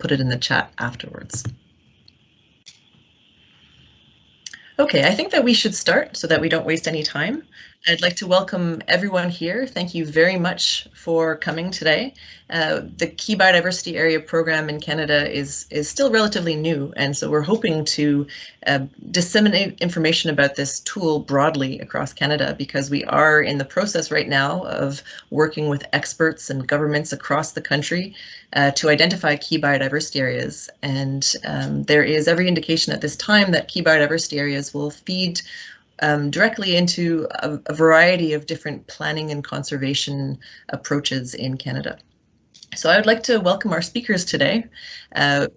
put it in the chat afterwards. Okay, I think that we should start so that we don't waste any time. I'd like to welcome everyone here. Thank you very much for coming today. The Key Biodiversity Area program in Canada is still relatively new, and so we're hoping to disseminate information about this tool broadly across Canada, because we are in the process right now of working with experts and governments across the country to identify key biodiversity areas. And there is every indication at this time that key biodiversity areas will feed directly into a variety of different planning and conservation approaches in Canada. So I would like to welcome our speakers today.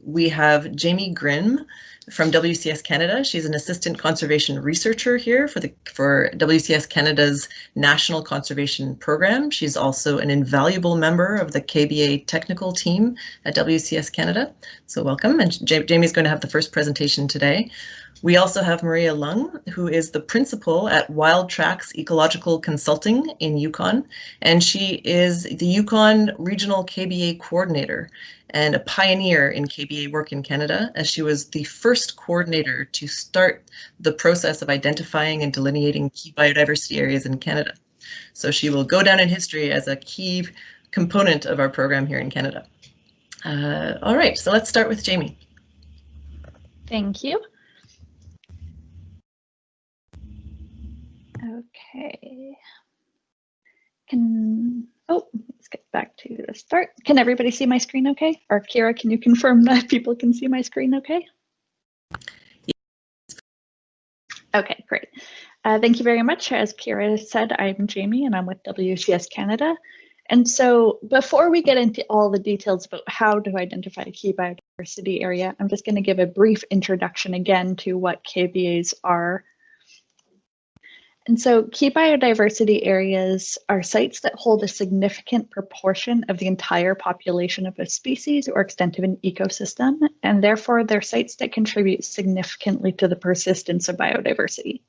We have Jaime Grimm from WCS Canada. She's an assistant conservation researcher here for WCS Canada's National Conservation Program. She's also an invaluable member of the KBA technical team at WCS Canada. So welcome, and Jamie's going to have the first presentation today. We also have Maria Leung, who is the principal at Wild Tracks Ecological Consulting in Yukon, and she is the Yukon Regional KBA Coordinator and a pioneer in KBA work in Canada, as she was the first coordinator to start the process of identifying and delineating key biodiversity areas in Canada. So she will go down in history as a key component of our program here in Canada. All right, so let's start with Jaime. Thank you. Okay. Let's get back to the start. Can everybody see my screen okay? Or Kira, can you confirm that people can see my screen okay? Okay, great. Thank you very much. As Kira said, I'm Jaime and I'm with WCS Canada. And so before we get into all the details about how to identify a key biodiversity area, I'm just going to give a brief introduction again to what KBAs are. And so key biodiversity areas are sites that hold a significant proportion of the entire population of a species or extent of an ecosystem, and therefore they're sites that contribute significantly to the persistence of biodiversity.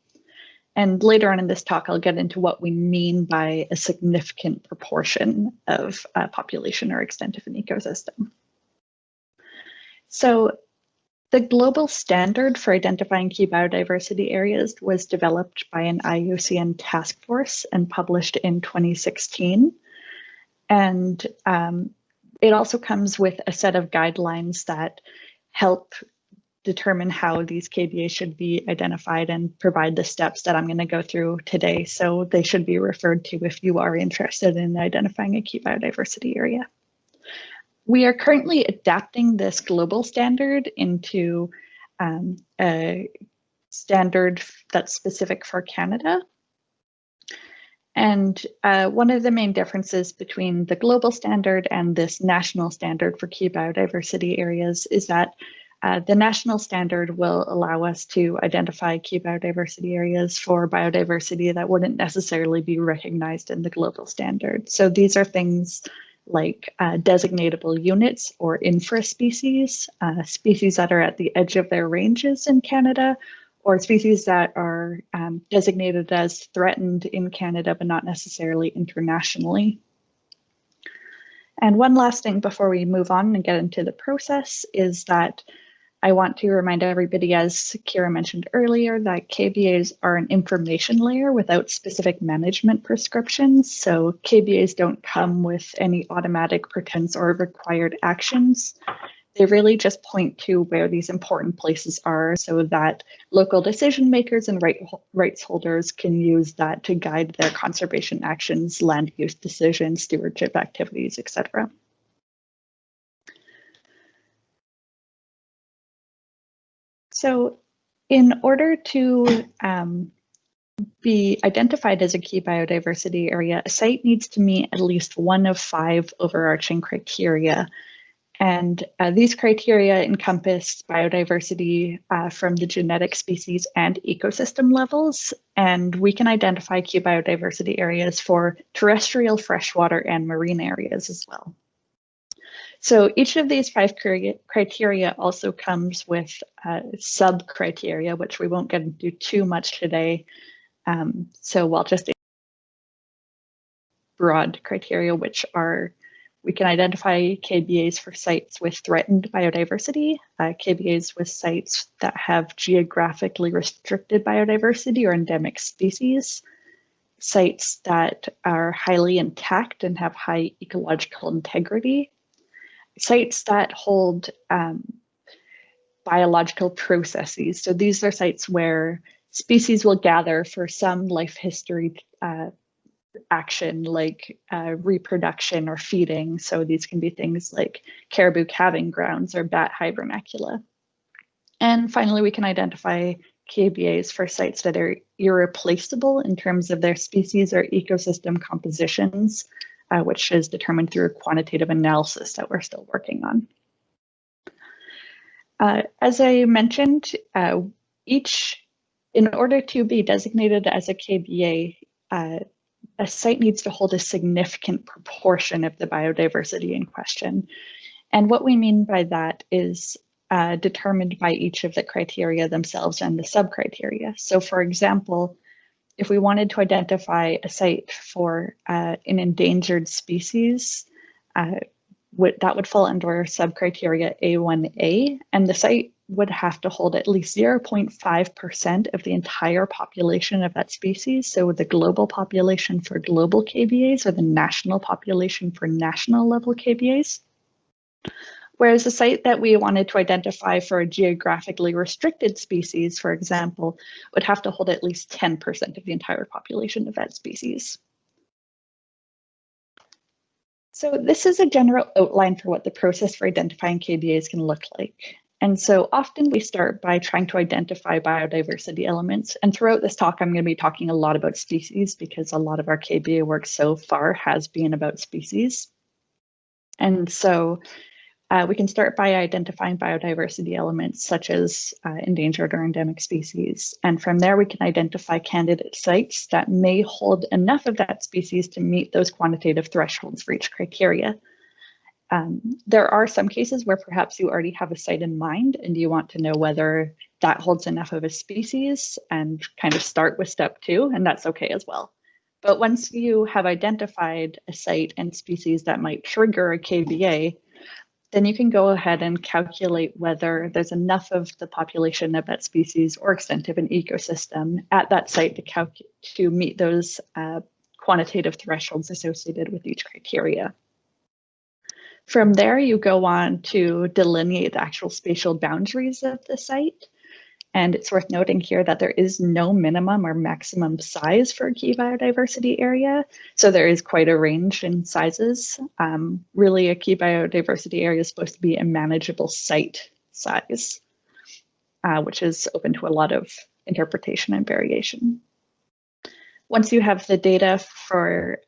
And later on in this talk, I'll get into what we mean by a significant proportion of a population or extent of an ecosystem. So the global standard for identifying key biodiversity areas was developed by an IUCN task force and published in 2016. And it also comes with a set of guidelines that help determine how these KBAs should be identified and provide the steps that I'm going to go through today. So they should be referred to if you are interested in identifying a key biodiversity area. We are currently adapting this global standard into a standard that's specific for Canada. And one of the main differences between the global standard and this national standard for key biodiversity areas is that the national standard will allow us to identify key biodiversity areas for biodiversity that wouldn't necessarily be recognized in the global standard. So these are things like designatable units or infraspecies, species that are at the edge of their ranges in Canada, or species that are designated as threatened in Canada, but not necessarily internationally. And one last thing before we move on and get into the process is that I want to remind everybody, as Kira mentioned earlier, that KBAs are an information layer without specific management prescriptions. So KBAs don't come with any automatic pretense or required actions. They really just point to where these important places are so that local decision makers and rights holders can use that to guide their conservation actions, land use decisions, stewardship activities, etc. So in order to be identified as a key biodiversity area, a site needs to meet at least one of 5 overarching criteria. And these criteria encompass biodiversity from the genetic species and ecosystem levels. And we can identify key biodiversity areas for terrestrial, freshwater, and marine areas as well. So each of these 5 criteria also comes with sub-criteria, which we won't get into too much today. So we'll just broad criteria, which We can identify KBAs for sites with threatened biodiversity, KBAs with sites that have geographically restricted biodiversity or endemic species, sites that are highly intact and have high ecological integrity, sites that hold biological processes. So these are sites where species will gather for some life history action like reproduction or feeding. So these can be things like caribou calving grounds or bat hibernacula. And finally, we can identify KBAs for sites that are irreplaceable in terms of their species or ecosystem compositions, which is determined through a quantitative analysis that we're still working on. As I mentioned, in order to be designated as a KBA, a site needs to hold a significant proportion of the biodiversity in question. And what we mean by that is determined by each of the criteria themselves and the sub-criteria. So for example, if we wanted to identify a site for an endangered species, that would fall under sub-criteria A1A, and the site would have to hold at least 0.5% of the entire population of that species. So the global population for global KBAs or the national population for national level KBAs. Whereas a site that we wanted to identify for a geographically restricted species, for example, would have to hold at least 10% of the entire population of that species. So this is a general outline for what the process for identifying KBAs can look like. And so often we start by trying to identify biodiversity elements. And throughout this talk, I'm going to be talking a lot about species because a lot of our KBA work so far has been about species. And so we can start by identifying biodiversity elements such as endangered or endemic species. And from there, we can identify candidate sites that may hold enough of that species to meet those quantitative thresholds for each criteria. There are some cases where perhaps you already have a site in mind and you want to know whether that holds enough of a species and kind of start with step 2, and that's okay as well. But once you have identified a site and species that might trigger a KBA, then you can go ahead and calculate whether there's enough of the population of that species or extent of an ecosystem at that site to meet those quantitative thresholds associated with each criteria. From there, you go on to delineate the actual spatial boundaries of the site. And it's worth noting here that there is no minimum or maximum size for a key biodiversity area. So there is quite a range in sizes. Really, a key biodiversity area is supposed to be a manageable site size, which is open to a lot of interpretation and variation. Once you have the data for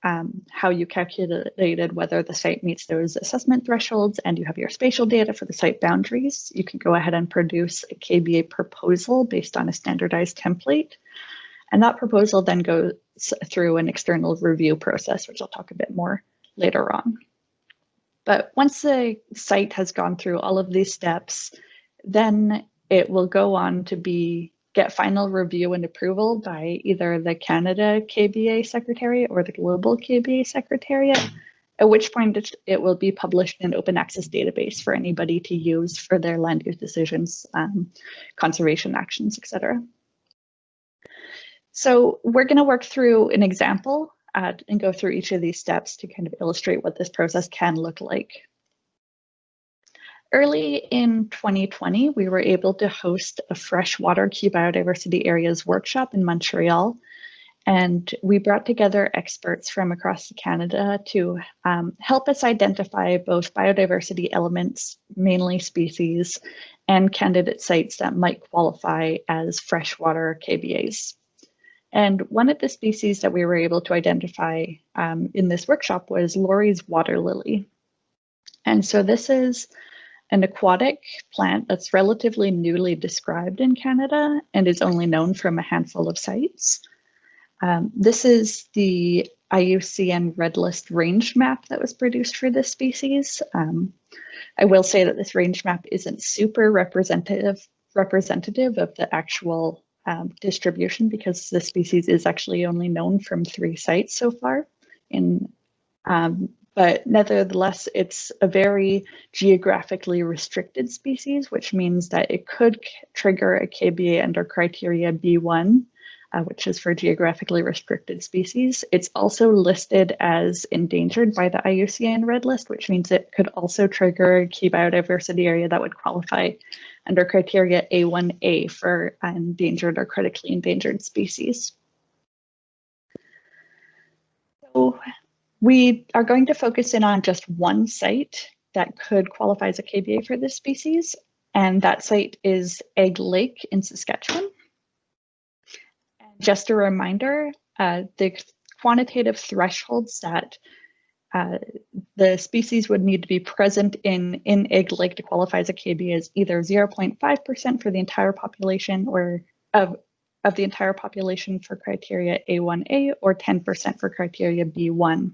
how you calculated whether the site meets those assessment thresholds and you have your spatial data for the site boundaries, you can go ahead and produce a KBA proposal based on a standardized template. And that proposal then goes through an external review process, which I'll talk a bit more later on. But once the site has gone through all of these steps, then it will go on to get final review and approval by either the Canada KBA Secretariat or the Global KBA Secretariat, at which point it will be published in an open access database for anybody to use for their land use decisions, conservation actions, etc. So we're going to work through an example and go through each of these steps to kind of illustrate what this process can look like. Early in 2020, we were able to host a freshwater key biodiversity areas workshop in Montreal, and we brought together experts from across Canada to help us identify both biodiversity elements, mainly species, and candidate sites that might qualify as freshwater KBAs. And one of the species that we were able to identify in this workshop was Laurie's water lily. And so this is an aquatic plant that's relatively newly described in Canada and is only known from a handful of sites. This is the IUCN Red List range map that was produced for this species. I will say that this range map isn't super representative of the actual distribution because the species is actually only known from 3 sites so far in But nevertheless, it's a very geographically restricted species, which means that it could trigger a KBA under criteria B1, which is for geographically restricted species. It's also listed as endangered by the IUCN Red List, which means it could also trigger a key biodiversity area that would qualify under criteria A1A for endangered or critically endangered species. So we are going to focus in on just one site that could qualify as a KBA for this species, and that site is Egg Lake in Saskatchewan. And just a reminder, the quantitative thresholds that the species would need to be present in Egg Lake to qualify as a KBA is either 0.5% for the entire population or of the entire population for criteria A1A or 10% for criteria B1.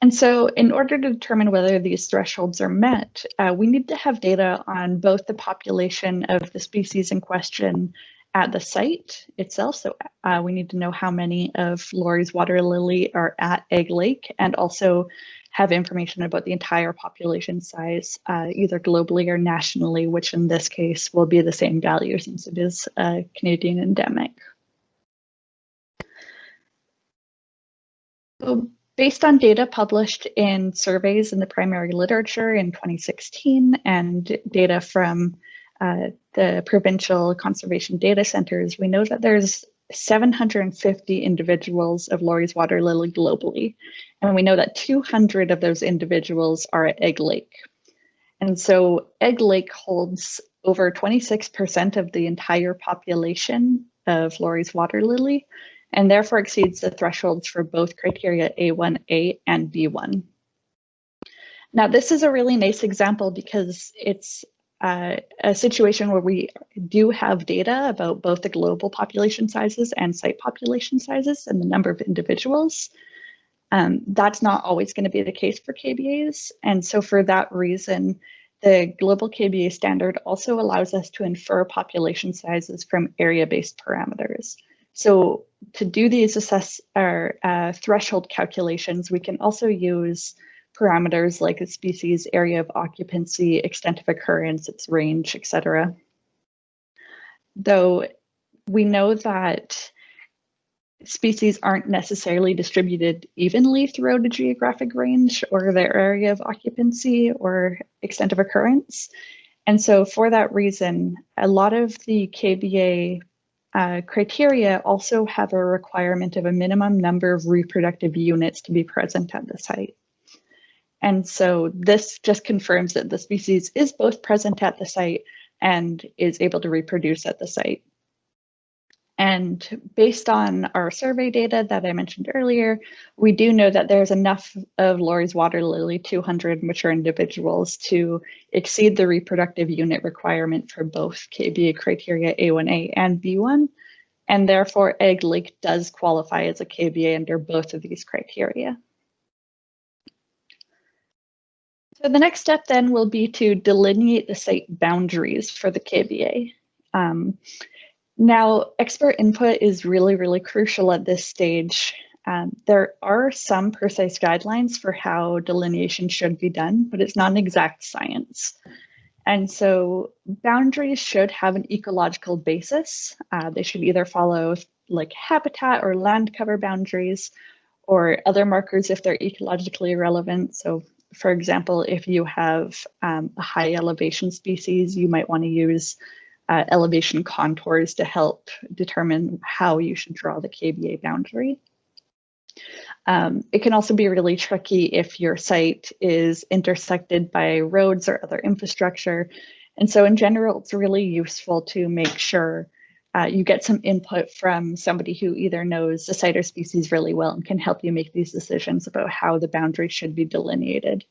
And so in order to determine whether these thresholds are met, we need to have data on both the population of the species in question at the site itself. So we need to know how many of Laurie's water lily are at Egg Lake, and also have information about the entire population size, either globally or nationally, which in this case will be the same value since it is a Canadian endemic. So based on data published in surveys in the primary literature in 2016 and data from the provincial conservation data centers, we know that there's 750 individuals of Laurie's water lily globally. And we know that 200 of those individuals are at Egg Lake. And so Egg Lake holds over 26% of the entire population of Laurie's water lily, and therefore exceeds the thresholds for both criteria A1A and B1. Now, this is a really nice example because it's a situation where we do have data about both the global population sizes and site population sizes and the number of individuals. That's not always going to be the case for KBAs. And so for that reason, the global KBA standard also allows us to infer population sizes from area-based parameters. So to do these threshold calculations, we can also use parameters like a species area of occupancy, extent of occurrence, its range, etc. Though we know that species aren't necessarily distributed evenly throughout a geographic range or their area of occupancy or extent of occurrence. And so for that reason, a lot of the KBA criteria also have a requirement of a minimum number of reproductive units to be present at the site. And so this just confirms that the species is both present at the site and is able to reproduce at the site. And based on our survey data that I mentioned earlier, we do know that there's enough of Laurie's water lily 200 mature individuals to exceed the reproductive unit requirement for both KBA criteria A1A and B1, and therefore Egg Lake does qualify as a KBA under both of these criteria. So the next step then will be to delineate the site boundaries for the KBA. Now, expert input is really, really crucial at this stage. There are some precise guidelines for how delineation should be done, but it's not an exact science. And so boundaries should have an ecological basis. They should either follow like habitat or land cover boundaries or other markers if they're ecologically relevant. So for example, if you have a high elevation species, you might want to use elevation contours to help determine how you should draw the KBA boundary. It can also be really tricky if your site is intersected by roads or other infrastructure. And so in general, it's really useful to make sure you get some input from somebody who either knows the site or species really well and can help you make these decisions about how the boundary should be delineated.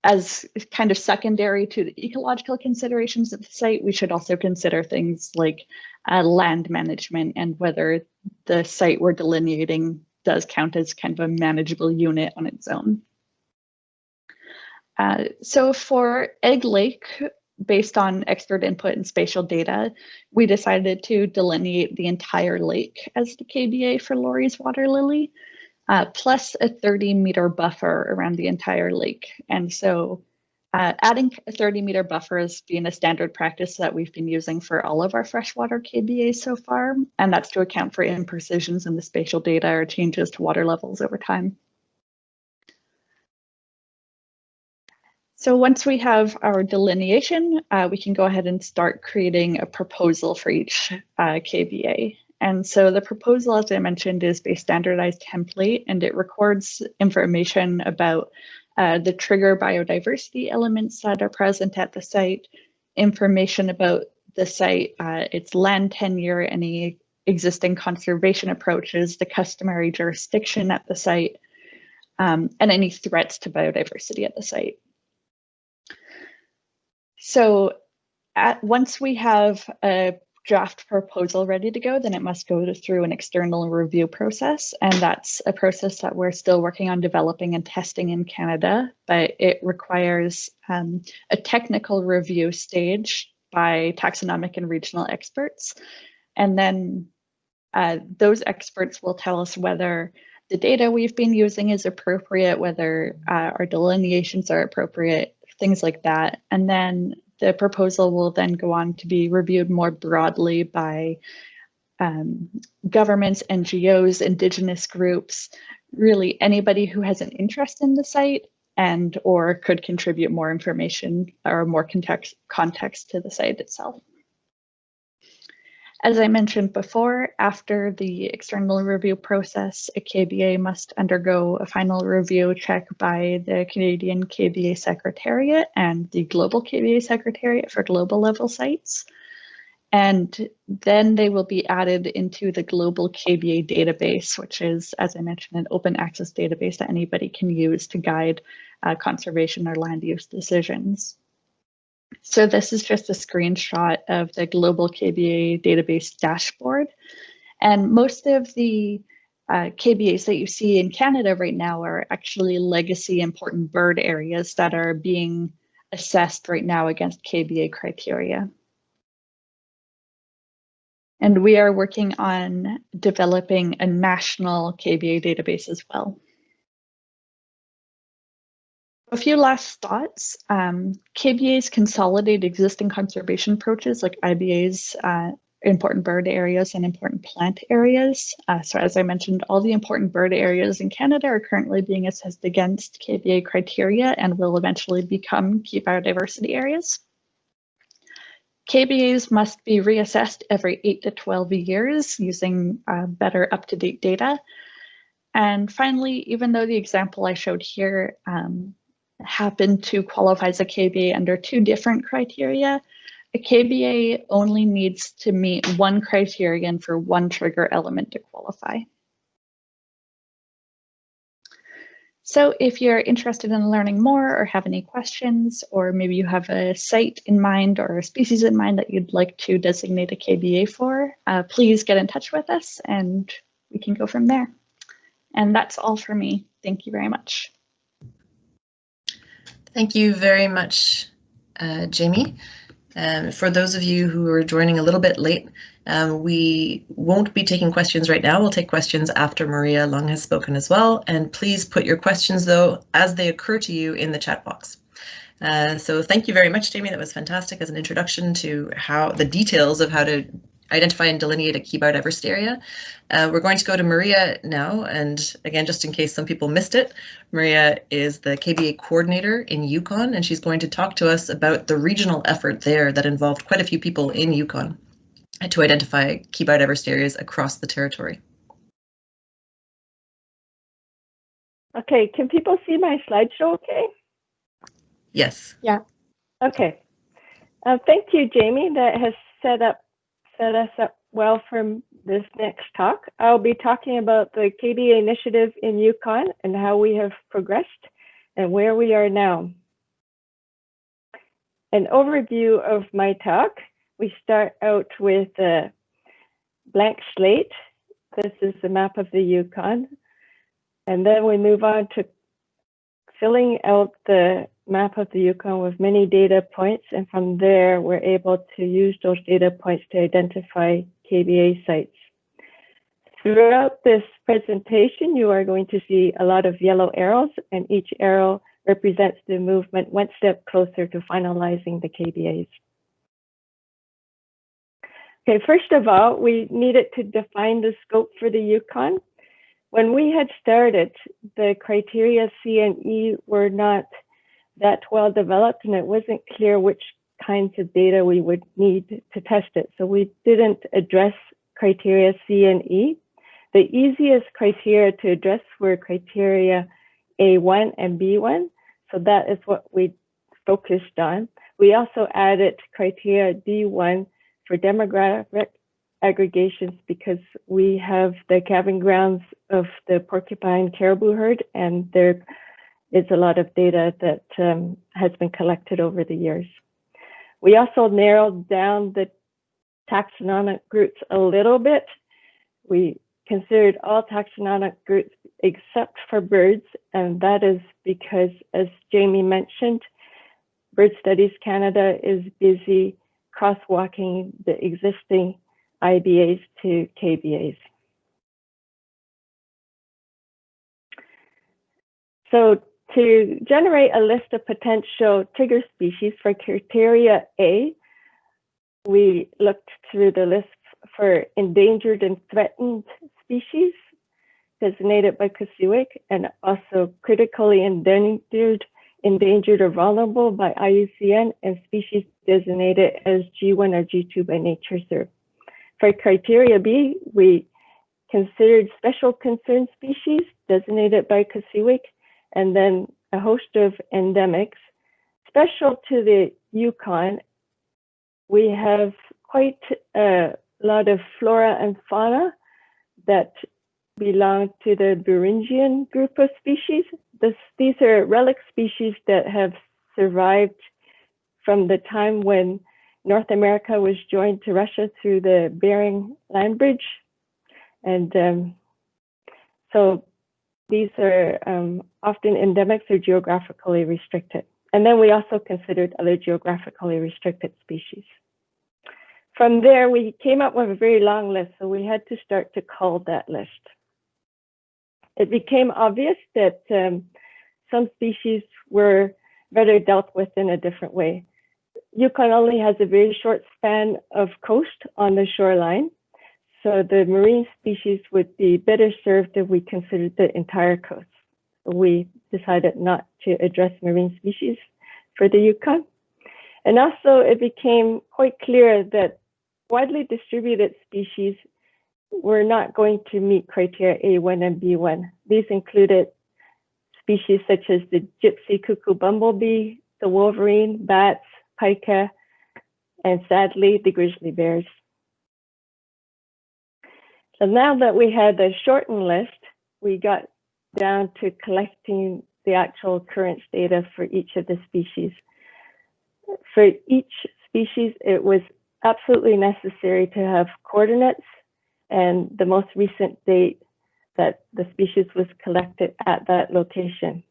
As kind of secondary to the ecological considerations of the site, we should also consider things like land management and whether the site we're delineating does count as kind of a manageable unit on its own. So for Egg Lake, based on expert input and spatial data, we decided to delineate the entire lake as the KBA for Laurie's water lily. plus a 30-meter buffer around the entire lake. And so adding a 30-meter buffer has been a standard practice that we've been using for all of our freshwater KBAs so far, and that's to account for imprecisions in the spatial data or changes to water levels over time. So once we have our delineation, we can go ahead and start creating a proposal for each KBA. And so the proposal, as I mentioned, is a standardized template, and it records information about the trigger biodiversity elements that are present at the site, information about the site, its land tenure, any existing conservation approaches, the customary jurisdiction at the site, and any threats to biodiversity at the site. So once we have a draft proposal ready to go, then it must go through an external review process. And that's a process that we're still working on developing and testing in Canada, but it requires a technical review stage by taxonomic and regional experts. And then those experts will tell us whether the data we've been using is appropriate, whether our delineations are appropriate, things like that. And then the proposal will then go on to be reviewed more broadly by governments, NGOs, Indigenous groups, really anybody who has an interest in the site and or could contribute more information or more context to the site itself. As I mentioned before, after the external review process, a KBA must undergo a final review check by the Canadian KBA Secretariat and the Global KBA Secretariat for global level sites. And then they will be added into the Global KBA database, which is, as I mentioned, an open access database that anybody can use to guide conservation or land use decisions. So this is just a screenshot of the Global KBA database dashboard. And most of the KBAs that you see in Canada right now are actually legacy important bird areas that are being assessed right now against KBA criteria. And we are working on developing a national KBA database as well. A few last thoughts. KBAs consolidate existing conservation approaches like IBAs, important bird areas and important plant areas. So as I mentioned, all the important bird areas in Canada are currently being assessed against KBA criteria and will eventually become key biodiversity areas. KBAs must be reassessed every 8 to 12 years using better up-to-date data. And finally, even though the example I showed here happened to qualify as a KBA under 2 different criteria, a KBA only needs to meet 1 criterion for 1 trigger element to qualify. So if you're interested in learning more or have any questions, or maybe you have a site in mind or a species in mind that you'd like to designate a KBA for, please get in touch with us and we can go from there. And that's all for me. Thank you very much. Thank you very much, Jaime. For those of you who are joining a little bit late, we won't be taking questions right now. We'll take questions after Maria Leung has spoken as well. And please put your questions, though, as they occur to you in the chat box. So thank you very much, Jaime. That was fantastic as an introduction to how the details of how to identify and delineate a key biodiversity area. We're going to go to Maria now, and again, just in case some people missed it, Maria is the KBA coordinator in Yukon, and she's going to talk to us about the regional effort there that involved quite a few people in Yukon to identify key biodiversity areas across the territory. Okay, can people see my slideshow okay? Yes. Yeah. Okay. Thank you, Jaime. That has set us up well for this next talk. I'll be talking about the KBA initiative in Yukon and how we have progressed and where we are now. An overview of my talk. We start out with a blank slate. This is the map of the Yukon. And then we move on to filling out the map of the Yukon with many data points, and from there we're able to use those data points to identify KBA sites. Throughout this presentation, you are going to see a lot of yellow arrows, and each arrow represents the movement one step closer to finalizing the KBAs. Okay, first of all, we needed to define the scope for the Yukon. When we had started, the criteria C and E were not that well developed, and it wasn't clear which kinds of data we would need to test it. So we didn't address criteria C and E. The easiest criteria to address were criteria A1 and B1. So that is what we focused on. We also added criteria D1 for demographic aggregations because we have the calving grounds of the porcupine caribou herd, and there is a lot of data that has been collected over the years. We also narrowed down the taxonomic groups a little bit. We considered all taxonomic groups except for birds, and that is because, as Jaime mentioned, Bird Studies Canada is busy crosswalking the existing IBAs to KBAs. So to generate a list of potential trigger species for criteria A, we looked through the list for endangered and threatened species designated by COSUIC, and also critically endangered, or vulnerable by IUCN, and species designated as G1 or G2 by NatureServe. For criteria B, we considered special concern species designated by COSUIC, and then a host of endemics. Special to the Yukon, we have quite a lot of flora and fauna that belong to the Beringian group of species. These are relic species that have survived from the time when North America was joined to Russia through the Bering land bridge. And so these are often endemics or geographically restricted. And then we also considered other geographically restricted species. From there, we came up with a very long list, so we had to start to cull that list. It became obvious that some species were better dealt with in a different way. Yukon only has a very short span of coast on the shoreline, so the marine species would be better served if we considered the entire coast. We decided not to address marine species for the Yukon. And also it became quite clear that widely distributed species were not going to meet criteria A1 and B1. These included species such as the gypsy cuckoo bumblebee, the wolverine, bats, pika, and sadly, the grizzly bears. So now that we had the shortened list, we got down to collecting the actual occurrence data for each of the species. For each species, it was absolutely necessary to have coordinates and the most recent date that the species was collected at that location.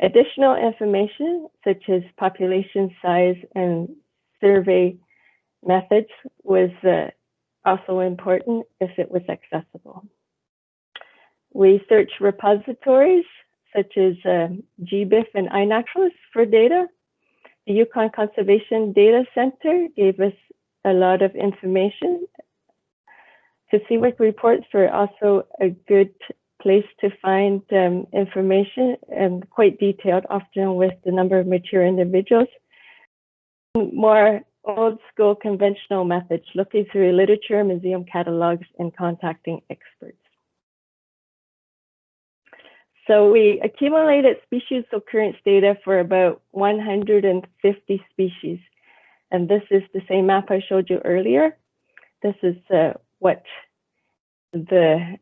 Additional information, such as population size and survey methods, was also important if it was accessible. We searched repositories such as GBIF and iNaturalist for data. The Yukon Conservation Data Center gave us a lot of information. COSUIC reports were also a good place to find information, and quite detailed, often with the number of mature individuals. More old school conventional methods, looking through literature, museum catalogs, and contacting experts. So we accumulated species occurrence data for about 150 species. And this is the same map I showed you earlier. This is what the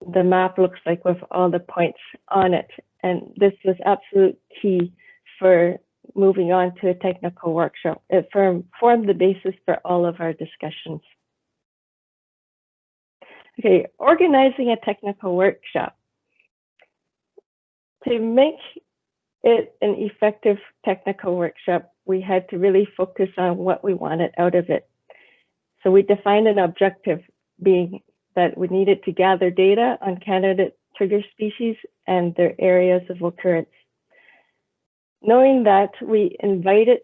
map looks like with all the points on it. And this was absolute key for moving on to a technical workshop. It formed the basis for all of our discussions. Okay, organizing a technical workshop. To make it an effective technical workshop, we had to really focus on what we wanted out of it. So we defined an objective being that we needed to gather data on candidate trigger species and their areas of occurrence. Knowing that, we invited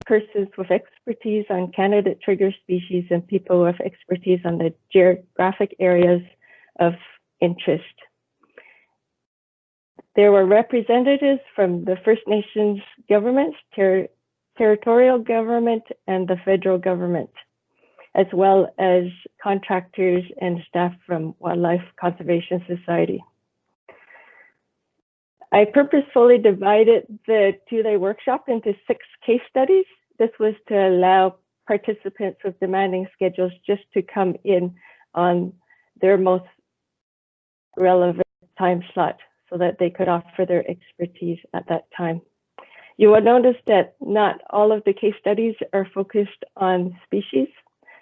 persons with expertise on candidate trigger species and people with expertise on the geographic areas of interest. There were representatives from the First Nations governments, territorial government, and the federal government, as well as contractors and staff from Wildlife Conservation Society. I purposefully divided the two-day workshop into 6 case studies. This was to allow participants with demanding schedules just to come in on their most relevant time slot so that they could offer their expertise at that time. You will notice that not all of the case studies are focused on species.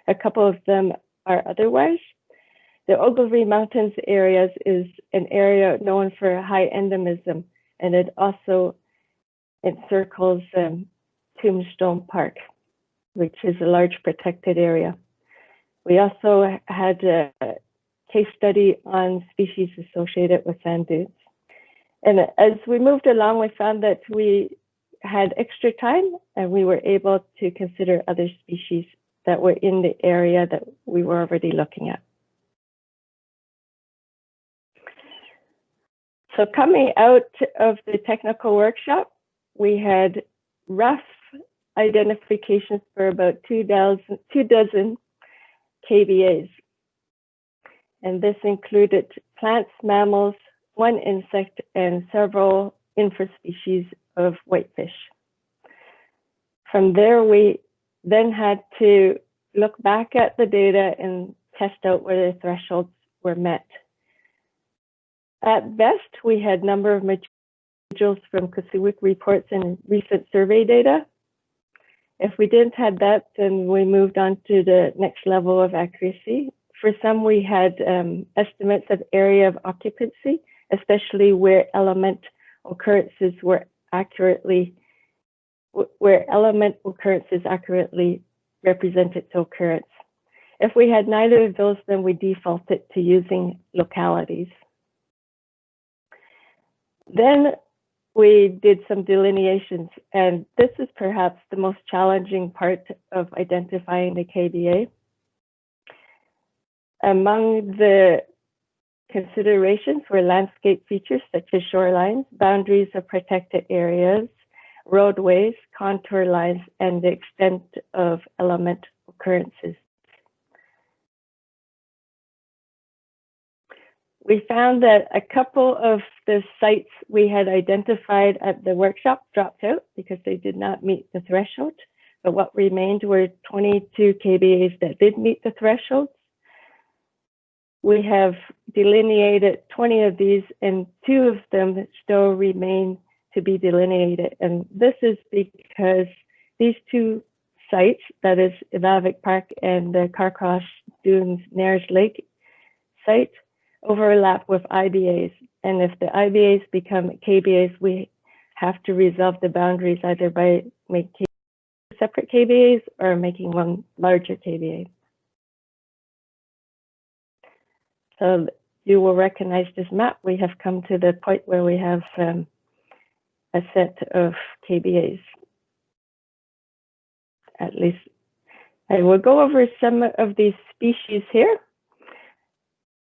A couple of them are otherwise. The Ogilvy Mountains areas is an area known for high endemism, and it also encircles Tombstone Park, which is a large protected area. We also had a case study on species associated with sand dunes. And as we moved along, we found that we had extra time and we were able to consider other species that were in the area that we were already looking at. So coming out of the technical workshop, we had rough identifications for about two dozen KBAs. And this included plants, mammals, 1 insect, and several infraspecies of whitefish. From there, we then had to look back at the data and test out whether thresholds were met. At best, we had a number of materials from Kasuik reports and recent survey data. If we didn't have that, then we moved on to the next level of accuracy. For some, we had estimates of area of occupancy, especially where element occurrences accurately represented to occurrence. If we had neither of those, then we defaulted to using localities. Then we did some delineations, and this is perhaps the most challenging part of identifying the KBA. Among the considerations were landscape features such as shorelines, boundaries of protected areas, roadways, contour lines, and the extent of element occurrences. We found that a couple of the sites we had identified at the workshop dropped out because they did not meet the threshold, but what remained were 22 KBAs that did meet the thresholds. We have delineated 20 of these, and 2 of them still remain to be delineated. And this is because these 2 sites, that is Ivavik Park and the Carcross Dunes Nares Lake site, overlap with IBAs. And if the IBAs become KBAs, we have to resolve the boundaries either by making separate KBAs or making one larger KBA. So you will recognize this map. We have come to the point where we have a set of KBAs. At least I will go over some of these species here.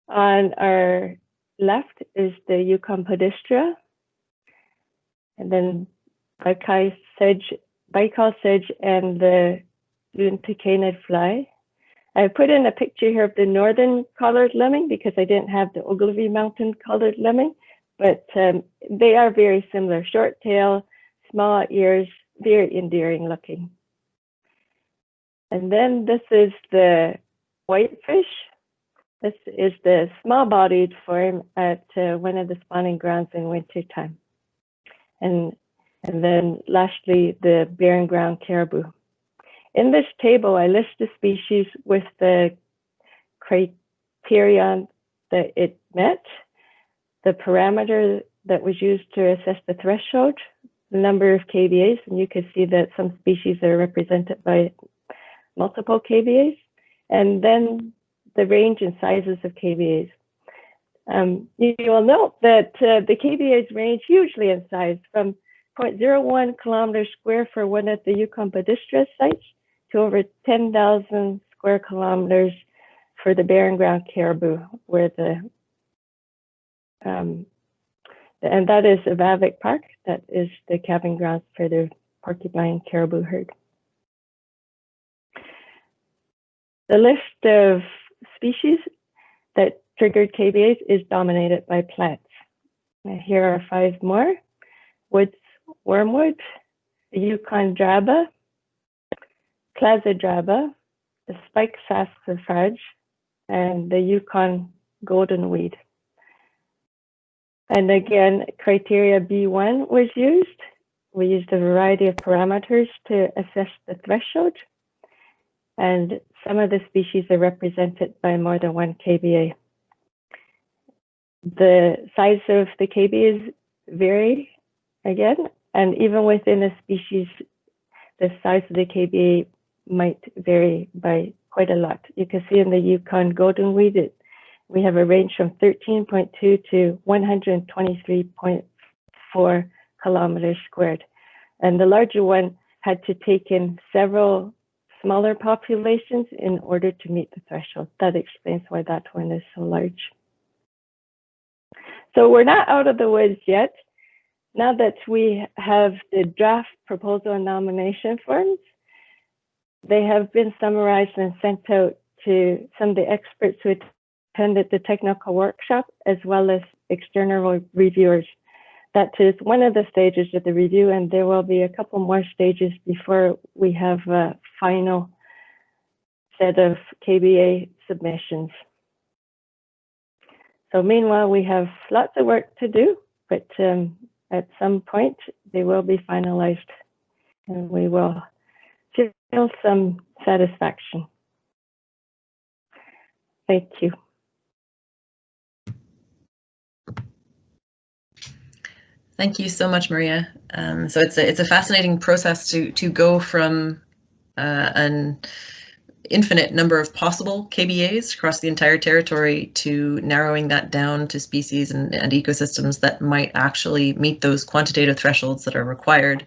On our left is the Yukon pedestra, and then Baikal sedge and the dune tachinid fly. I put in a picture here of the northern collared lemming because I didn't have the Ogilvy Mountain collared lemming, but they are very similar. Short tail, small ears, very endearing looking. And then this is the whitefish. This is the small-bodied form at one of the spawning grounds in wintertime. And then lastly, the barren ground caribou. In this table, I list the species with the criterion that it met, the parameter that was used to assess the threshold, the number of KBAs, and you can see that some species are represented by multiple KBAs, and then the range and sizes of KBAs. You will note that the KBAs range hugely in size, from 0.01 kilometers square for one of the Yukon Badistra sites to over 10,000 square kilometers for the barren ground caribou, where and that is Avavik Park. That is the calving grounds for the porcupine caribou herd. The list of species that triggered KBAs is dominated by plants. Here are 5 more: woods wormwood, the Yukon draba, Clazodraba, the spike saxifrage, and the Yukon goldenweed. And again, criteria B1 was used. We used a variety of parameters to assess the threshold, and some of the species are represented by more than 1 KBA. The size of the KBAs vary again, and even within a species, the size of the KBA might vary by quite a lot. You can see in the Yukon goldenweed, we have a range from 13.2 to 123.4 kilometers squared. And the larger one had to take in several smaller populations in order to meet the threshold. That explains why that one is so large. So we're not out of the woods yet. Now that we have the draft proposal and nomination forms, they have been summarized and sent out to some of the experts who attended the technical workshop, as well as external reviewers. That is one of the stages of the review, and there will be a couple more stages before we have a final set of KBA submissions. So meanwhile, we have lots of work to do, but at some point they will be finalized, and we will feel some satisfaction. Thank you. Thank you so much, Maria. So it's a fascinating process to go from an infinite number of possible KBAs across the entire territory to narrowing that down to species and ecosystems that might actually meet those quantitative thresholds that are required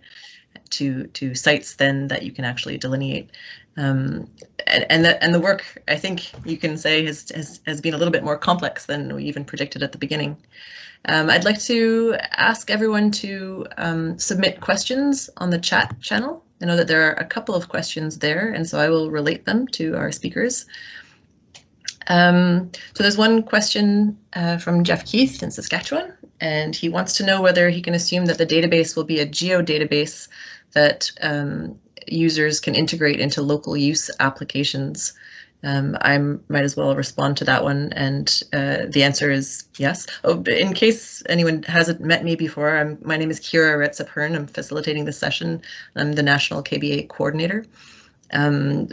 to sites then that you can actually delineate. And the work, I think you can say, has been a little bit more complex than we even predicted at the beginning. I'd like to ask everyone to submit questions on the chat channel. I know that there are a couple of questions there, and so I will relate them to our speakers. So there's one question from Jeff Keith in Saskatchewan, and he wants to know whether he can assume that the database will be a geodatabase that users can integrate into local use applications. I might as well respond to that one, and the answer is yes. Oh, in case anyone hasn't met me before, my name is Kira Retzep-Hearn. I'm facilitating the session. I'm the National KBA Coordinator.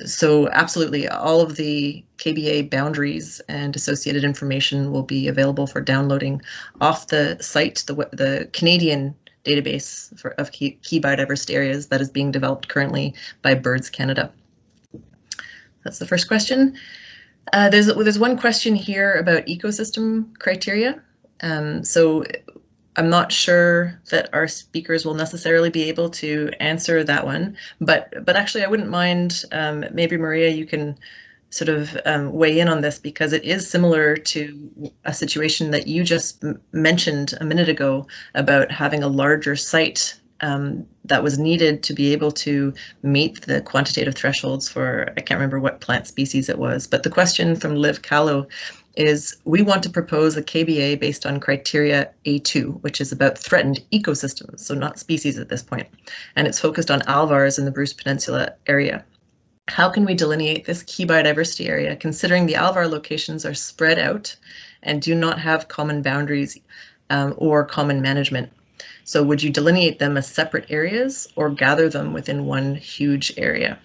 So absolutely, all of the KBA boundaries and associated information will be available for downloading off the site, the Canadian database of key biodiversity areas that is being developed currently by Birds Canada. That's the first question. There's one question here about ecosystem criteria. So I'm not sure that our speakers will necessarily be able to answer that one, but actually I wouldn't mind, maybe Maria, you can sort of weigh in on this, because it is similar to a situation that you just mentioned a minute ago about having a larger site that was needed to be able to meet the quantitative thresholds for, I can't remember what plant species it was, but the question from Liv Callow is, we want to propose a KBA based on criteria A2, which is about threatened ecosystems, so not species at this point, and it's focused on alvars in the Bruce Peninsula area. How can we delineate this key biodiversity area, considering the alvar locations are spread out and do not have common boundaries or common management? So would you delineate them as separate areas or gather them within one huge area?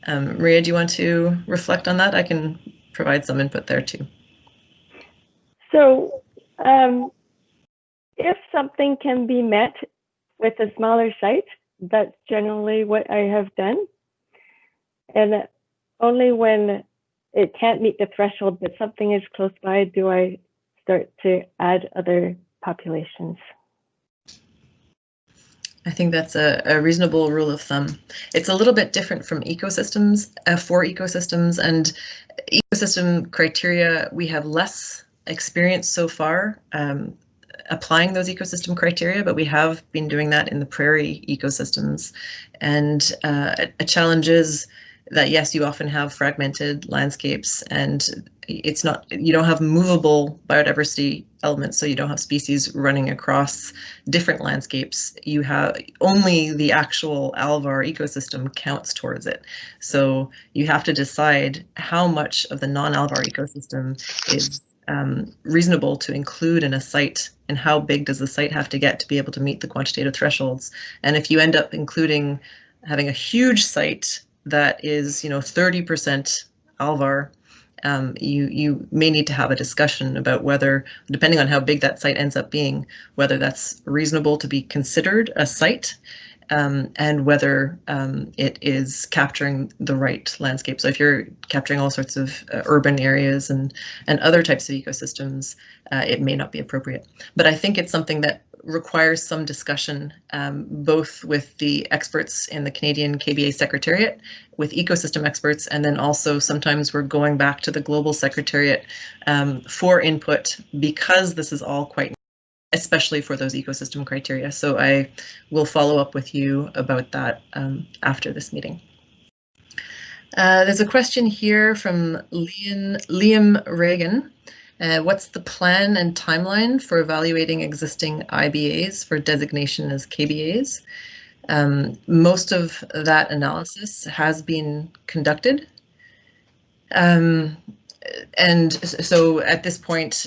Maria, do you want to reflect on that? I can provide some input there too. So if something can be met with a smaller site, that's generally what I have done. And only when it can't meet the threshold, but something is close by, do I start to add other populations? I think that's a reasonable rule of thumb. It's a little bit different from ecosystems, for ecosystems, and ecosystem criteria, we have less experience so far applying those ecosystem criteria, but we have been doing that in the prairie ecosystems. And a challenge is that, yes, you often have fragmented landscapes, and it's not, you don't have movable biodiversity elements, so you don't have species running across different landscapes. You have only the actual alvar ecosystem counts towards it. So you have to decide how much of the non-alvar ecosystem is reasonable to include in a site, and how big does the site have to get to be able to meet the quantitative thresholds. And if you end up having a huge site that is, 30% alvar, you may need to have a discussion about whether, depending on how big that site ends up being, whether that's reasonable to be considered a site, and whether it is capturing the right landscape. So if you're capturing all sorts of urban areas and other types of ecosystems, it may not be appropriate. But I think it's something that requires some discussion, both with the experts in the Canadian KBA Secretariat, with ecosystem experts, and then also sometimes we're going back to the Global Secretariat for input, because this is all quite, especially for those ecosystem criteria. So I will follow up with you about that after this meeting. There's a question here from Liam Reagan. What's the plan and timeline for evaluating existing IBAs for designation as KBAs? Most of that analysis has been conducted. And so at this point,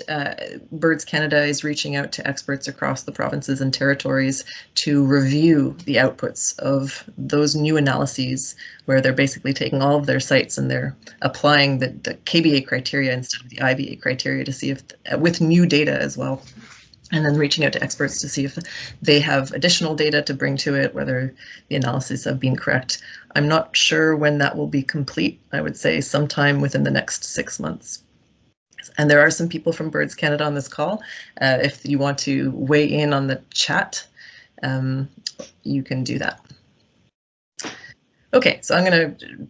Birds Canada is reaching out to experts across the provinces and territories to review the outputs of those new analyses, where they're basically taking all of their sites and they're applying the KBA criteria instead of the IBA criteria to see if, with new data as well, and then reaching out to experts to see if they have additional data to bring to it, whether the analyses have been correct. I'm not sure when that will be complete. I would say sometime within the next 6 months. And there are some people from Birds Canada on this call. If you want to weigh in on the chat, you can do that. Okay, so I'm going to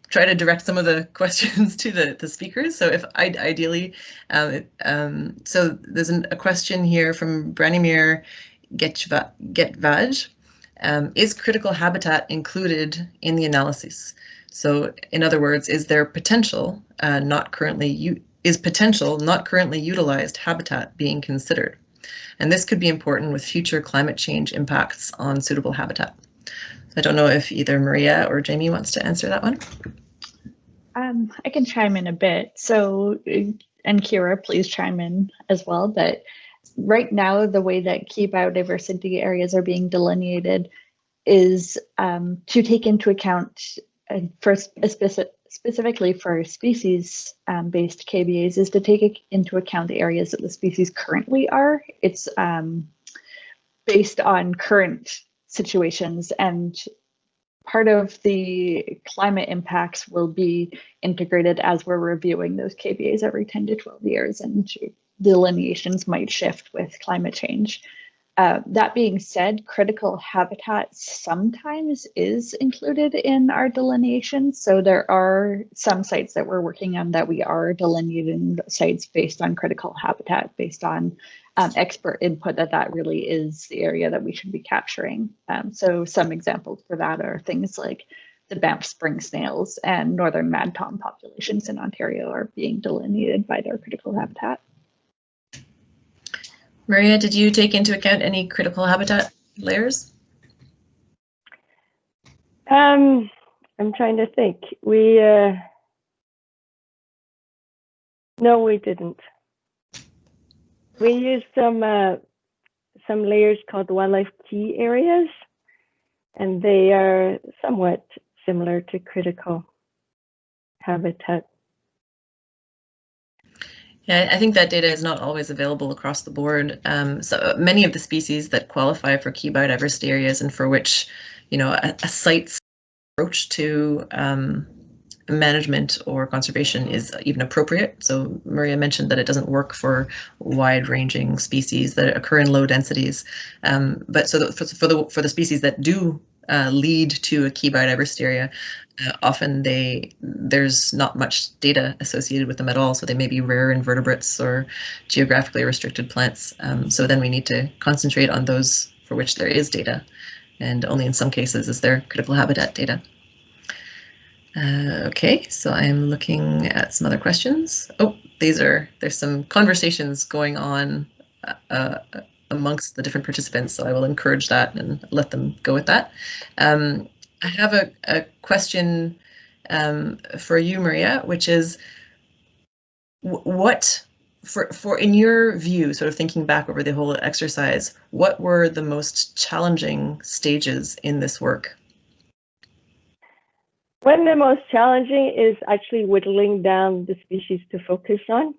try to direct some of the questions to the speakers. So if ideally, so there's a question here from Branimir Getvaj. Is critical habitat included in the analysis? So in other words, is there potential not currently utilized habitat being considered? And this could be important with future climate change impacts on suitable habitat. I don't know if either Maria or Jaime wants to answer that one. I can chime in a bit. So, and Kira, please chime in as well. But right now, the way that key biodiversity areas are being delineated is to take into account, specifically for species-based KBAs, is to take into account the areas that the species currently are. It's based on current situations, and part of the climate impacts will be integrated as we're reviewing those KBAs every 10 to 12 years, and delineations might shift with climate change. That being said, critical habitat sometimes is included in our delineations. So there are some sites that we're working on that we are delineating sites based on critical habitat, based on expert input that really is the area that we should be capturing. So some examples for that are things like the Banff spring snails and northern mad tom populations in Ontario are being delineated by their critical habitat. Maria, did you take into account any critical habitat layers? I'm trying to think. No, we didn't. We used some layers called wildlife key areas, and they are somewhat similar to critical habitat. Yeah, I think that data is not always available across the board. So many of the species that qualify for key biodiversity areas and for which, a site's approach to management or conservation is even appropriate. So Maria mentioned that it doesn't work for wide-ranging species that occur in low densities, but so for the species that do lead to a key biodiversity area, often there's not much data associated with them at all, so they may be rare invertebrates or geographically restricted plants. So then we need to concentrate on those for which there is data, and only in some cases is there critical habitat data. Okay, so I'm looking at some other questions. Oh, there's some conversations going on amongst the different participants, so I will encourage that and let them go with that. I have a question for you, Maria, which is what, for in your view, sort of thinking back over the whole exercise, what were the most challenging stages in this work? One of the most challenging is actually whittling down the species to focus on.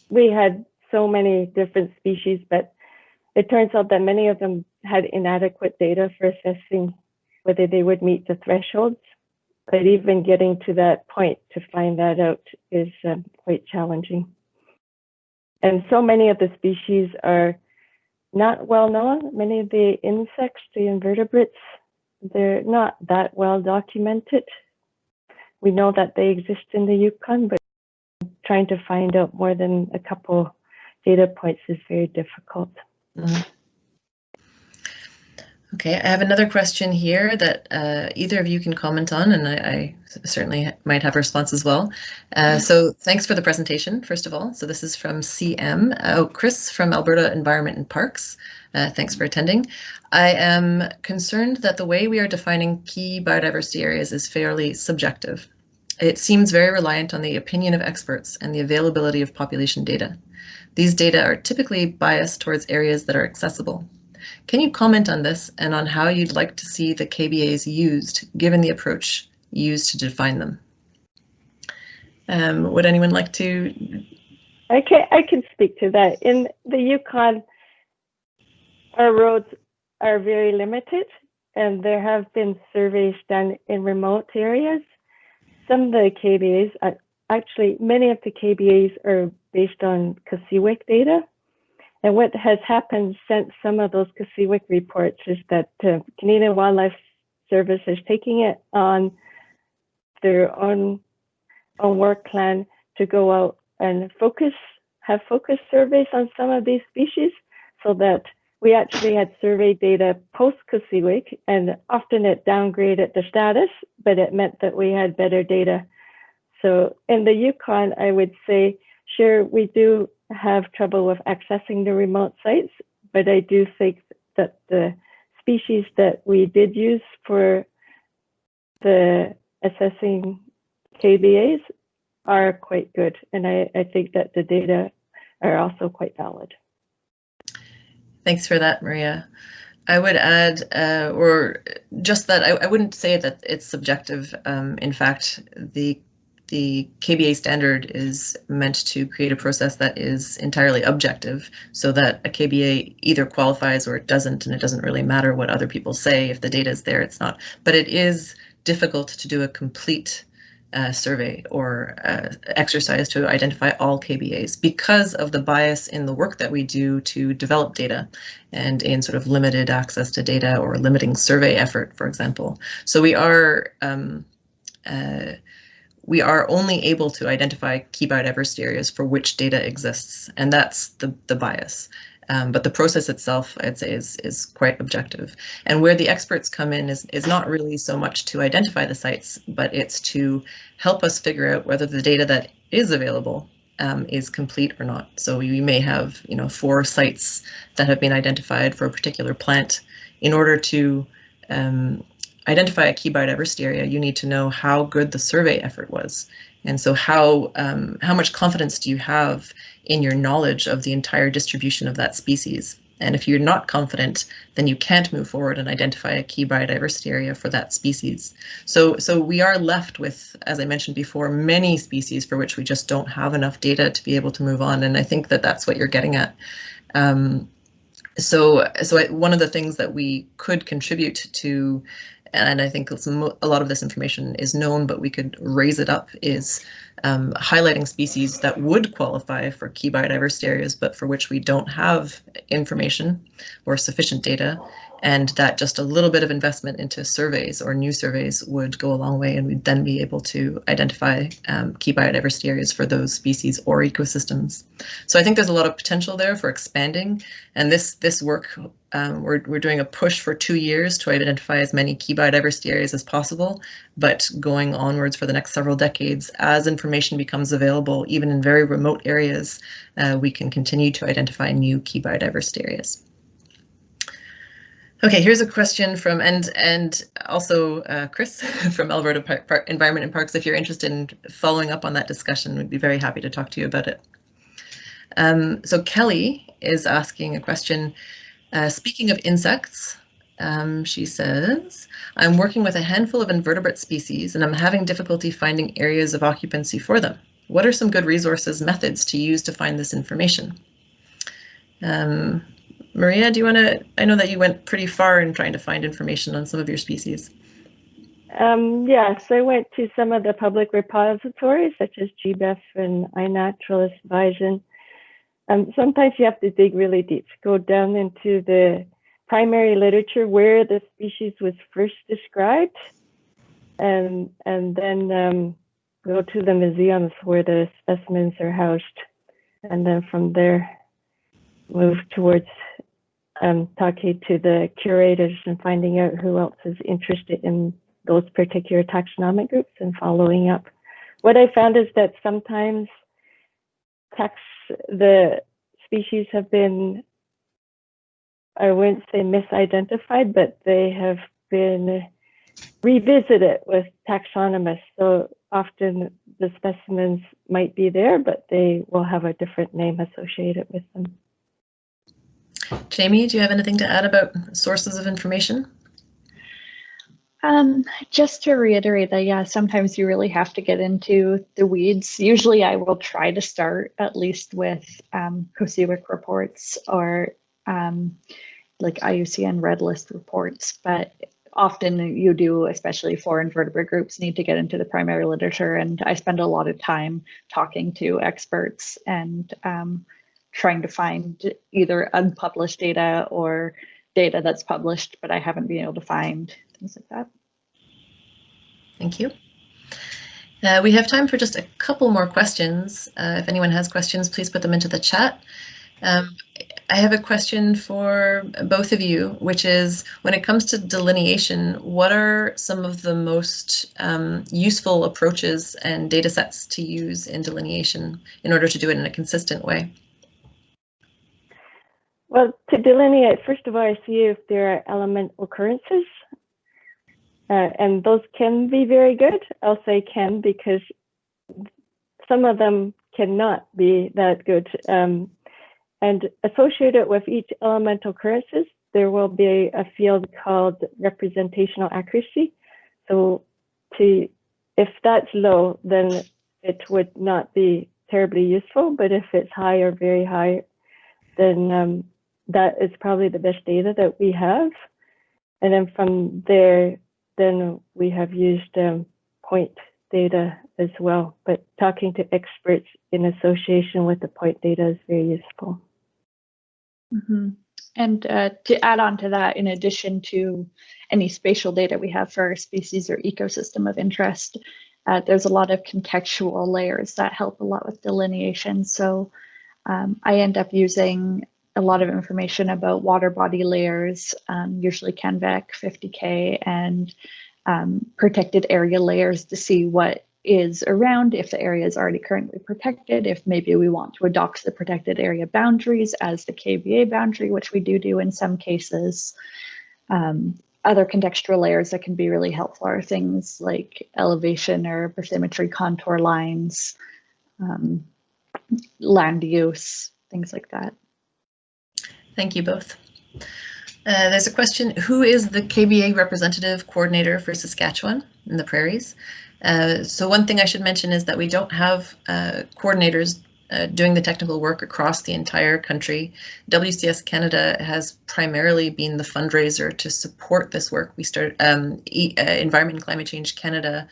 We had so many different species, but it turns out that many of them had inadequate data for assessing whether they would meet the thresholds. But even getting to that point to find that out is quite challenging. And so many of the species are not well known. Many of the insects, the invertebrates, they're not that well documented. We know that they exist in the Yukon, but trying to find out more than a couple data points is very difficult. Mm-hmm. Okay, I have another question here that either of you can comment on, and I certainly might have a response as well. So thanks for the presentation, first of all. So this is from CM. Chris from Alberta Environment and Parks. Thanks for attending. I am concerned that the way we are defining key biodiversity areas is fairly subjective. It seems very reliant on the opinion of experts and the availability of population data. These data are typically biased towards areas that are accessible. Can you comment on this and on how you'd like to see the KBAs used, given the approach used to define them? Would anyone like to? I can speak to that. In the Yukon, our roads are very limited, and there have been surveys done in remote areas. Some of the KBAs, actually many of the KBAs are based on CSIWIC data. And what has happened since some of those CSIWIC reports is that Canadian Wildlife Service is taking it on their own work plan to go out and have focus surveys on some of these species, so that we actually had survey data post CSIWIC, and often it downgraded the status, but it meant that we had better data. So in the Yukon, I would say, sure, we do have trouble with accessing the remote sites, but I do think that the species that we did use for the assessing KBAs are quite good, and I think that the data are also quite valid. Thanks for that, Maria. I would add, or just that I wouldn't say that it's subjective. In fact, the KBA standard is meant to create a process that is entirely objective, so that a KBA either qualifies or it doesn't, and it doesn't really matter what other people say. If the data is there, it's not. But it is difficult to do a complete survey or exercise to identify all KBAs because of the bias in the work that we do to develop data and in sort of limited access to data or limiting survey effort, for example. So we are only able to identify key biodiversity areas for which data exists, and that's the bias. But the process itself, I'd say, is quite objective. And where the experts come in is not really so much to identify the sites, but it's to help us figure out whether the data that is available is complete or not. So we may have, 4 sites that have been identified for a particular plant. In order to identify a key biodiversity area, you need to know how good the survey effort was. And so how much confidence do you have in your knowledge of the entire distribution of that species? And if you're not confident, then you can't move forward and identify a key biodiversity area for that species. So we are left with, as I mentioned before, many species for which we just don't have enough data to be able to move on. And I think that that's what you're getting at. So one of the things that we could contribute to and I think a lot of this information is known, but we could raise it up, is highlighting species that would qualify for key biodiversity areas, but for which we don't have information or sufficient data, and that just a little bit of investment into surveys or new surveys would go a long way, and we'd then be able to identify key biodiversity areas for those species or ecosystems. So I think there's a lot of potential there for expanding, and this work, we're doing a push for 2 years to identify as many key biodiversity areas as possible, but going onwards for the next several decades, as information becomes available, even in very remote areas, we can continue to identify new key biodiversity areas. Okay, here's a question from, and also Chris from Alberta Environment and Parks. If you're interested in following up on that discussion, we'd be very happy to talk to you about it. So Kelly is asking a question. Speaking of insects, she says, I'm working with a handful of invertebrate species and I'm having difficulty finding areas of occupancy for them. What are some good resources, methods to use to find this information? Maria, do you want to, I know that you went pretty far in trying to find information on some of your species. Yes, I went to some of the public repositories such as GBEF and iNaturalist, Bison. Sometimes you have to dig really deep, go down into the primary literature where the species was first described, and then go to the museums where the specimens are housed, and then from there move towards talking to the curators and finding out who else is interested in those particular taxonomic groups and following up. What I found is that sometimes the species have been, I wouldn't say misidentified, but they have been revisited with taxonomists. So often the specimens might be there, but they will have a different name associated with them. Jaime, do you have anything to add about sources of information? Just to reiterate that, yeah, sometimes you really have to get into the weeds. Usually I will try to start at least with COSEWIC reports or like IUCN Red List reports, but often you do, especially for invertebrate groups, need to get into the primary literature, and I spend a lot of time talking to experts and trying to find either unpublished data or data that's published, but I haven't been able to find, things like that. Thank you. We have time for just a couple more questions. If anyone has questions, please put them into the chat. I have a question for both of you, which is, when it comes to delineation, what are some of the most useful approaches and data sets to use in delineation in order to do it in a consistent way? Well, to delineate, first of all, I see if there are element occurrences, and those can be very good. I'll say can because some of them cannot be that good. And associated with each elemental occurrences, there will be a field called representational accuracy. So if that's low, then it would not be terribly useful, but if it's high or very high, then that is probably the best data that we have. And then from there, then we have used point data as well, but talking to experts in association with the point data is very useful. Mm-hmm. And to add on to that, in addition to any spatial data we have for our species or ecosystem of interest, there's a lot of contextual layers that help a lot with delineation. So I end up using a lot of information about water body layers, usually CanVec, 50K, and protected area layers to see what is around, if the area is already currently protected, if maybe we want to adopt the protected area boundaries as the KBA boundary, which we do in some cases. Other contextual layers that can be really helpful are things like elevation or bathymetry contour lines, land use, things like that. Thank you both. There's a question, who is the KBA representative coordinator for Saskatchewan in the prairies? So one thing I should mention is that we don't have coordinators doing the technical work across the entire country. WCS Canada has primarily been the fundraiser to support this work. We started Environment and Climate Change Canada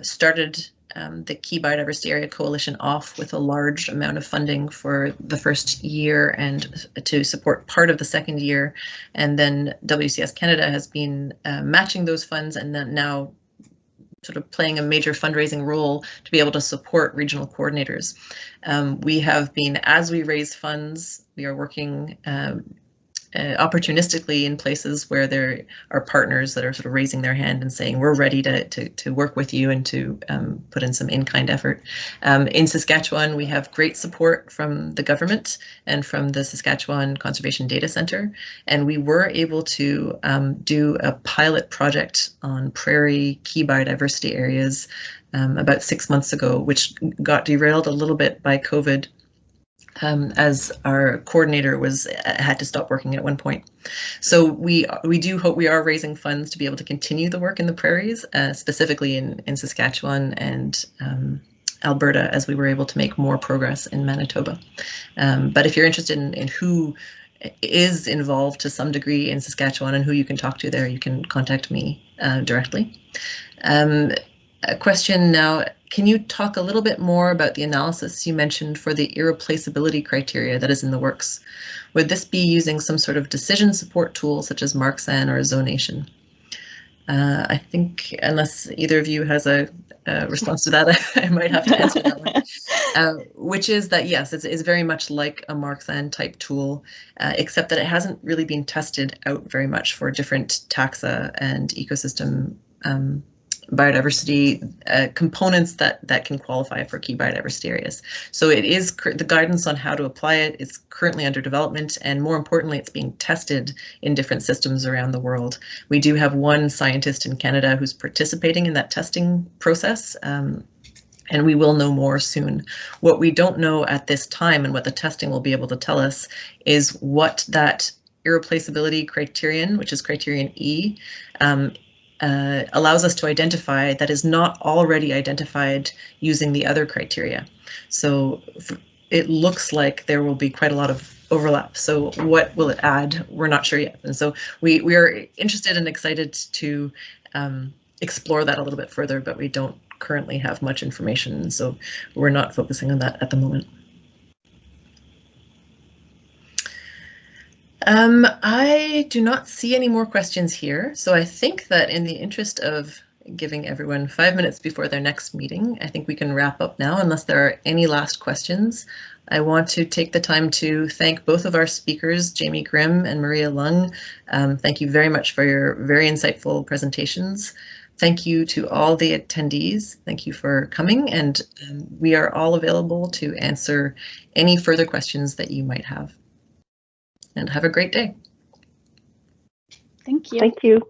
started the Key Biodiversity Area Coalition off with a large amount of funding for the first year and to support part of the second year. And then WCS Canada has been matching those funds and then now sort of playing a major fundraising role to be able to support regional coordinators. We have been, as we raise funds, we are working opportunistically in places where there are partners that are sort of raising their hand and saying we're ready to work with you and to put in some in-kind effort. In Saskatchewan, we have great support from the government and from the Saskatchewan Conservation Data Centre, and we were able to do a pilot project on prairie key biodiversity areas about 6 months ago, which got derailed a little bit by COVID. As our coordinator had to stop working at one point. So we do hope we are raising funds to be able to continue the work in the prairies, specifically in Saskatchewan and Alberta, as we were able to make more progress in Manitoba. But if you're interested in who is involved to some degree in Saskatchewan and who you can talk to there, you can contact me directly. A question now, can you talk a little bit more about the analysis you mentioned for the irreplaceability criteria that is in the works? Would this be using some sort of decision support tool such as Marxan or zonation? I think unless either of you has a response to that, I might have to answer that one. Which is that, yes, it's very much like a Marxan type tool, except that it hasn't really been tested out very much for different taxa and ecosystem biodiversity components that can qualify for key biodiversity areas. So it is the guidance on how to apply it is currently under development, and more importantly, it's being tested in different systems around the world. We do have one scientist in Canada who's participating in that testing process, and we will know more soon. What we don't know at this time, and what the testing will be able to tell us, is what that irreplaceability criterion, which is criterion E, allows us to identify that is not already identified using the other criteria. So it looks like there will be quite a lot of overlap. So what will it add? We're not sure yet. And so we are interested and excited to explore that a little bit further, but we don't currently have much information. So we're not focusing on that at the moment. I do not see any more questions here, so I think that in the interest of giving everyone 5 minutes before their next meeting, I think we can wrap up now unless there are any last questions. I want to take the time to thank both of our speakers, Jaime Grimm and Maria Leung. Thank you very much for your very insightful presentations. Thank you to all the attendees. Thank you for coming, and we are all available to answer any further questions that you might have. And have a great day. Thank you. Thank you.